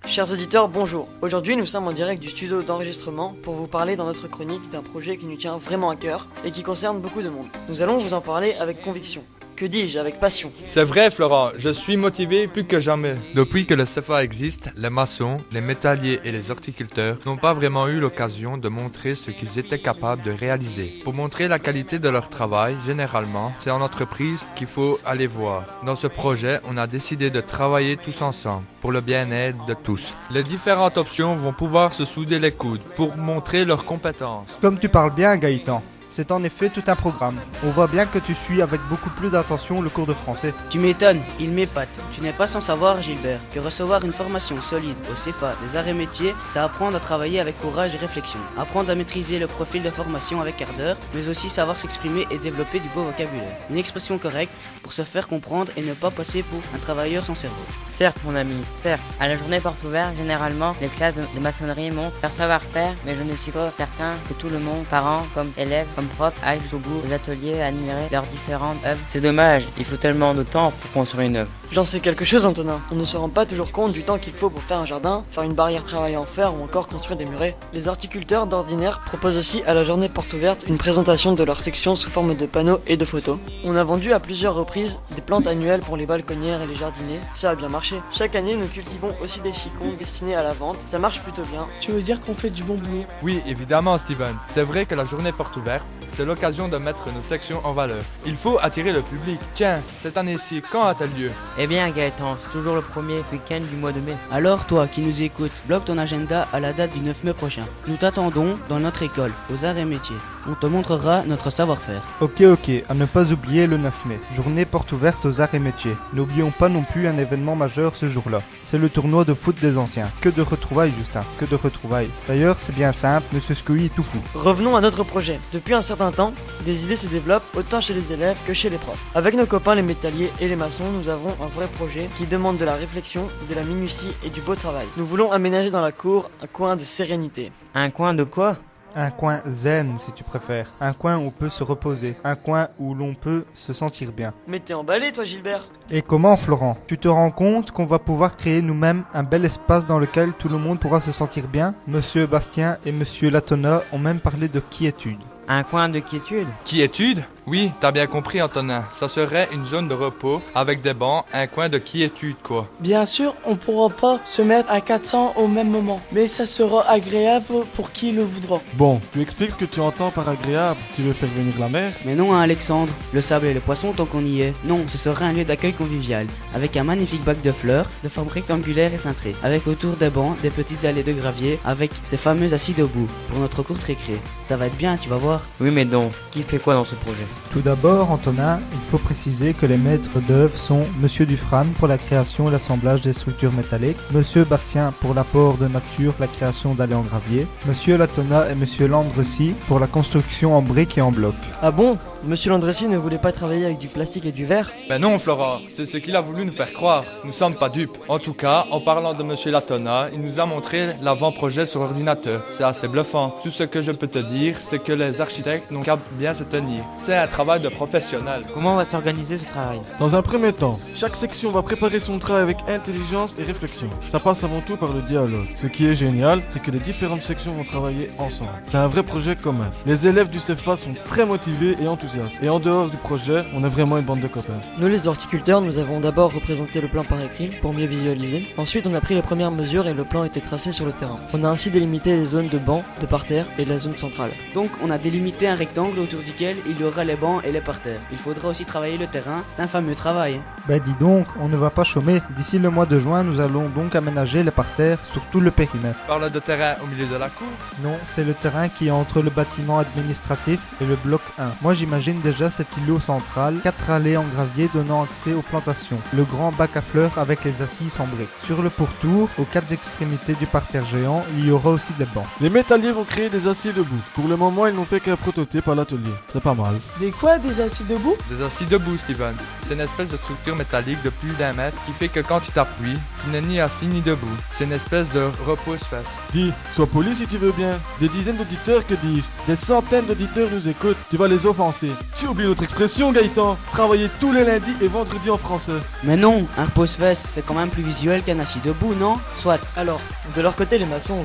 Chers auditeurs, bonjour. Aujourd'hui, nous sommes en direct du studio d'enregistrement pour vous parler dans notre chronique d'un projet qui nous tient vraiment à cœur et qui concerne beaucoup de monde. Nous allons vous en parler avec conviction. Que dis-je, avec passion. C'est vrai, Florent, je suis motivé plus que jamais. Depuis que le CEFA existe, les maçons, les métalliers et les horticulteurs n'ont pas vraiment eu l'occasion de montrer ce qu'ils étaient capables de réaliser. Pour montrer la qualité de leur travail, généralement, c'est en entreprise qu'il faut aller voir. Dans ce projet, on a décidé de travailler tous ensemble, pour le bien-être de tous. Les différentes options vont pouvoir se souder les coudes pour montrer leurs compétences. Comme tu parles bien, Gaëtan. C'est en effet tout un programme. On voit bien que tu suis avec beaucoup plus d'attention le cours de français. Tu m'étonnes, il m'épate. Tu n'es pas sans savoir, Gilbert, que recevoir une formation solide au CEFA des arts et métiers, c'est apprendre à travailler avec courage et réflexion. Apprendre à maîtriser le profil de formation avec ardeur, mais aussi savoir s'exprimer et développer du beau vocabulaire. Une expression correcte pour se faire comprendre et ne pas passer pour un travailleur sans cerveau. Certes, mon ami, certes. À la journée porte ouverte, généralement, les classes de maçonnerie montrent leur savoir-faire, mais je ne suis pas certain que tout le monde, parents comme élèves, comme profs, aillent jusqu'au bout des ateliers à admirer leurs différentes œuvres. C'est dommage, il faut tellement de temps pour construire une œuvre. J'en sais quelque chose, Antonin. On ne se rend pas toujours compte du temps qu'il faut pour faire un jardin, faire une barrière travaillée en fer ou encore construire des murets. Les horticulteurs d'ordinaire proposent aussi à la journée porte ouverte une présentation de leur section sous forme de panneaux et de photos. On a vendu à plusieurs reprises des plantes annuelles pour les balconnières et les jardiniers. Ça a bien marché. Chaque année, nous cultivons aussi des chicons destinés à la vente. Ça marche plutôt bien. Tu veux dire qu'on fait du bon boulot? Oui, évidemment, Steven. C'est vrai que la journée porte ouverte, c'est l'occasion de mettre nos sections en valeur. Il faut attirer le public. Tiens, cette année-ci, quand a-t-elle lieu? Eh bien, Gaëtan, c'est toujours le premier week-end du mois de mai. Alors toi qui nous écoutes, bloque ton agenda à la date du 9 mai prochain. Nous t'attendons dans notre école, aux arts et métiers. On te montrera notre savoir-faire. Ok, à ne pas oublier le 9 mai. Journée porte ouverte aux arts et métiers. N'oublions pas non plus un événement majeur ce jour-là. C'est le tournoi de foot des anciens. Que de retrouvailles, Justin, que de retrouvailles. D'ailleurs, c'est bien simple, Monsieur Scully est tout fou. Revenons à notre projet. Depuis un certain temps, des idées se développent autant chez les élèves que chez les profs. Avec nos copains les métalliers et les maçons, nous avons un vrai projet qui demande de la réflexion, de la minutie et du beau travail. Nous voulons aménager dans la cour un coin de sérénité. Un coin de quoi? Un coin zen, si tu préfères. Un coin où on peut se reposer. Un coin où l'on peut se sentir bien. Mais t'es emballé, toi, Gilbert? Et comment, Florent? Tu te rends compte qu'on va pouvoir créer nous-mêmes un bel espace dans lequel tout le monde pourra se sentir bien? Monsieur Bastien et Monsieur Latona ont même parlé de quiétude. Un coin de quiétude? Quiétude? Oui, t'as bien compris, Antonin. Ça serait une zone de repos avec des bancs, un coin de quiétude, quoi. Bien sûr, on pourra pas se mettre à 400 au même moment, mais ça sera agréable pour qui le voudra. Bon, tu expliques ce que tu entends par agréable. Tu veux faire venir la mer? Mais non, hein, Alexandre, le sable et les poissons tant qu'on y est. Non, ce sera un lieu d'accueil convivial, avec un magnifique bac de fleurs, de forme rectangulaire et cintrée, avec autour des bancs des petites allées de gravier, avec ces fameux assis debout, pour notre courte récré. Ça va être bien, tu vas voir. Oui, mais donc, qui fait quoi dans ce projet? Tout d'abord, Antonin, il faut préciser que les maîtres d'œuvre sont Monsieur Dufrane pour la création et l'assemblage des structures métalliques, Monsieur Bastien pour l'apport de nature, la création d'allées en gravier, Monsieur Latona et Monsieur Landrecy pour la construction en briques et en blocs. Ah bon? Monsieur Landrecy ne voulait pas travailler avec du plastique et du verre? Ben non, Florent, c'est ce qu'il a voulu nous faire croire. Nous sommes pas dupes. En tout cas, en parlant de Monsieur Latona, il nous a montré l'avant-projet sur ordinateur. C'est assez bluffant. Tout ce que je peux te dire, c'est que les architectes n'ont qu'à bien se tenir. C'est un travail de professionnel. Comment va s'organiser ce travail? Dans un premier temps, chaque section va préparer son travail avec intelligence et réflexion. Ça passe avant tout par le dialogue. Ce qui est génial, c'est que les différentes sections vont travailler ensemble. C'est un vrai projet commun. Les élèves du CEFA sont très motivés et enthousiastes. Et en dehors du projet, on est vraiment une bande de copains. Nous les horticulteurs, nous avons d'abord représenté le plan par écrit pour mieux visualiser. Ensuite, on a pris les premières mesures et le plan était tracé sur le terrain. On a ainsi délimité les zones de bancs, de parterre et la zone centrale. Donc on a délimité un rectangle autour duquel il y aura les bancs et les parterres. Il faudra aussi travailler le terrain, un fameux travail. Ben dis donc, on ne va pas chômer. D'ici le mois de juin, nous allons donc aménager les parterres sur tout le périmètre. Parle de terrain au milieu de la cour? Non, c'est le terrain qui est entre le bâtiment administratif et le bloc 1. Moi j'imagine déjà cet îlot central, 4 allées en gravier donnant accès aux plantations, le grand bac à fleurs avec les assises en briques. Sur le pourtour, aux 4 extrémités du parterre géant, il y aura aussi des bancs. Les métalliers vont créer des aciers debout. Pour le moment, ils n'ont fait qu'un prototype à l'atelier. C'est pas mal. Des quoi, des assis debout? Des assis debout, Steven. C'est une espèce de structure métallique de plus d'1 mètre qui fait que quand tu t'appuies, tu n'es ni assis ni debout. C'est une espèce de repose-fesse. Dis, sois poli si tu veux bien. Des dizaines d'auditeurs, que dis-je? Des centaines d'auditeurs nous écoutent. Tu vas les offenser. profiter. Tu oublies notre expression, Gaëtan. Travailler tous les lundis et vendredis en français. Mais non, un repose-fesse, c'est quand même plus visuel qu'un assis debout, non? Soit. Alors, de leur côté, les maçons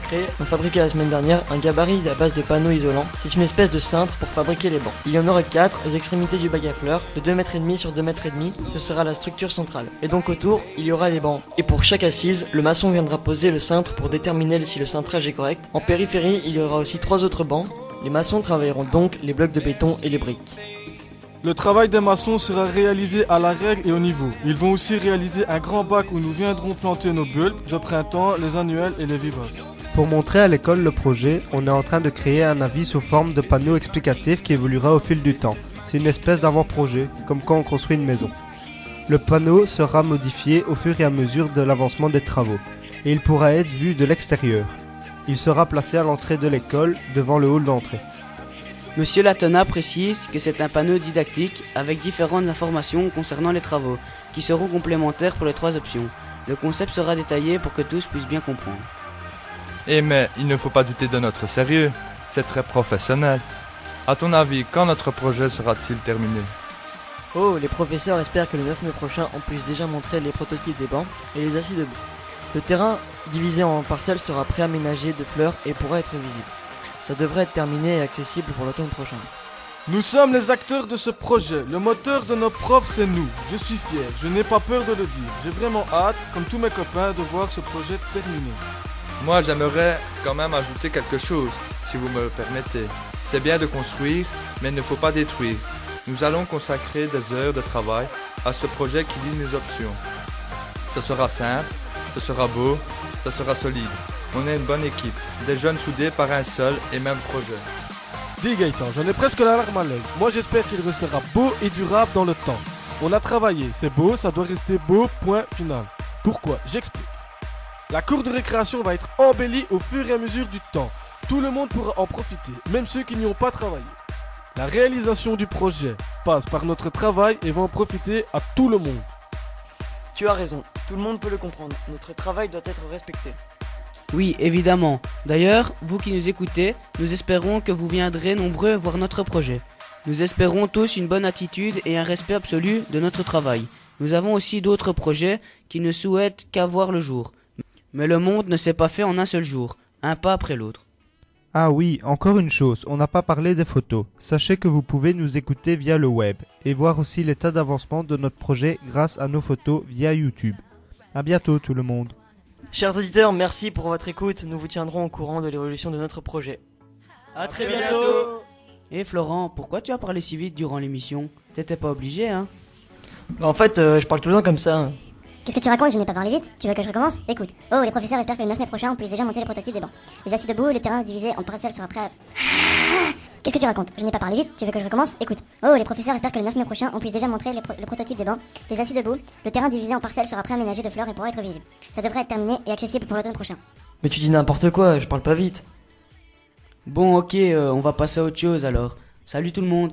ont fabriqué la semaine dernière un gabarit à base de panneaux isolants. C'est une espèce de cintre pour fabriquer les bancs. Il y en aura 4 aux extrémités du bac à fleurs, de 2,5 m sur 2,5 m. Ce sera la structure centrale. Et donc autour, il y aura les bancs. Et pour chaque assise, le maçon viendra poser le cintre pour déterminer si le cintrage est correct. En périphérie, il y aura aussi 3 autres bancs. Les maçons travailleront donc les blocs de béton et les briques. Le travail des maçons sera réalisé à la règle et au niveau. Ils vont aussi réaliser un grand bac où nous viendrons planter nos bulbes de printemps, les annuels et les vivaces. Pour montrer à l'école le projet, on est en train de créer un avis sous forme de panneau explicatif qui évoluera au fil du temps. C'est une espèce d'avant-projet, comme quand on construit une maison. Le panneau sera modifié au fur et à mesure de l'avancement des travaux, et il pourra être vu de l'extérieur. Il sera placé à l'entrée de l'école, devant le hall d'entrée. Monsieur Latona précise que c'est un panneau didactique avec différentes informations concernant les travaux, qui seront complémentaires pour les 3 options. Le concept sera détaillé pour que tous puissent bien comprendre. Mais il ne faut pas douter de notre sérieux, c'est très professionnel. À ton avis, quand notre projet sera-t-il terminé? Oh, les professeurs espèrent que le 9 mai prochain, on puisse déjà montrer les prototypes des bancs et les assis debout. Le terrain, divisé en parcelles, sera préaménagé de fleurs et pourra être visible. Ça devrait être terminé et accessible pour l'automne prochain. Nous sommes les acteurs de ce projet. Le moteur de nos profs, c'est nous. Je suis fier, je n'ai pas peur de le dire. J'ai vraiment hâte, comme tous mes copains, de voir ce projet terminé. Moi, j'aimerais quand même ajouter quelque chose, si vous me le permettez. C'est bien de construire, mais il ne faut pas détruire. Nous allons consacrer des heures de travail à ce projet qui lie nos options. Ce sera simple, ce sera beau, ce sera solide. On est une bonne équipe, des jeunes soudés par un seul et même projet. Dis Gaëtan, j'en ai presque la larme à l'œil. Moi j'espère qu'il restera beau et durable dans le temps. On a travaillé, c'est beau, ça doit rester beau, point final. Pourquoi? J'explique. La cour de récréation va être embellie au fur et à mesure du temps. Tout le monde pourra en profiter, même ceux qui n'y ont pas travaillé. La réalisation du projet passe par notre travail et va en profiter à tout le monde. Tu as raison, tout le monde peut le comprendre. Notre travail doit être respecté. Oui, évidemment. D'ailleurs, vous qui nous écoutez, nous espérons que vous viendrez nombreux voir notre projet. Nous espérons tous une bonne attitude et un respect absolu de notre travail. Nous avons aussi d'autres projets qui ne souhaitent qu'à voir le jour. Mais le monde ne s'est pas fait en un seul jour, un pas après l'autre. Ah oui, encore une chose, on n'a pas parlé des photos. Sachez que vous pouvez nous écouter via le web et voir aussi l'état d'avancement de notre projet grâce à nos photos via YouTube. À bientôt tout le monde. Chers auditeurs, merci pour votre écoute. Nous vous tiendrons au courant de l'évolution de notre projet. À très bientôt. Et Florent, pourquoi tu as parlé si vite durant l'émission? T'étais pas obligé, hein? En fait, je parle tout le temps comme ça. Qu'est-ce que tu racontes? Je n'ai pas parlé vite. Tu veux que je recommence? Écoute. Oh, les professeurs espèrent que le 9 mai prochain, on puisse déjà monter les prototypes des bancs. Les assis debout, le terrain divisé en parcelles sera prêt à... Qu'est-ce que tu racontes? Je n'ai pas parlé vite. Tu veux que je recommence? Écoute. Oh, les professeurs espèrent que le 9 mai prochain, on puisse déjà montrer le prototype des bancs. Les assis debout, le terrain divisé en parcelles sera prêt à aménager de fleurs et pourra être visible. Ça devrait être terminé et accessible pour l'automne prochain. Mais tu dis n'importe quoi, je parle pas vite. Bon, ok, on va passer à autre chose alors. Salut tout le monde.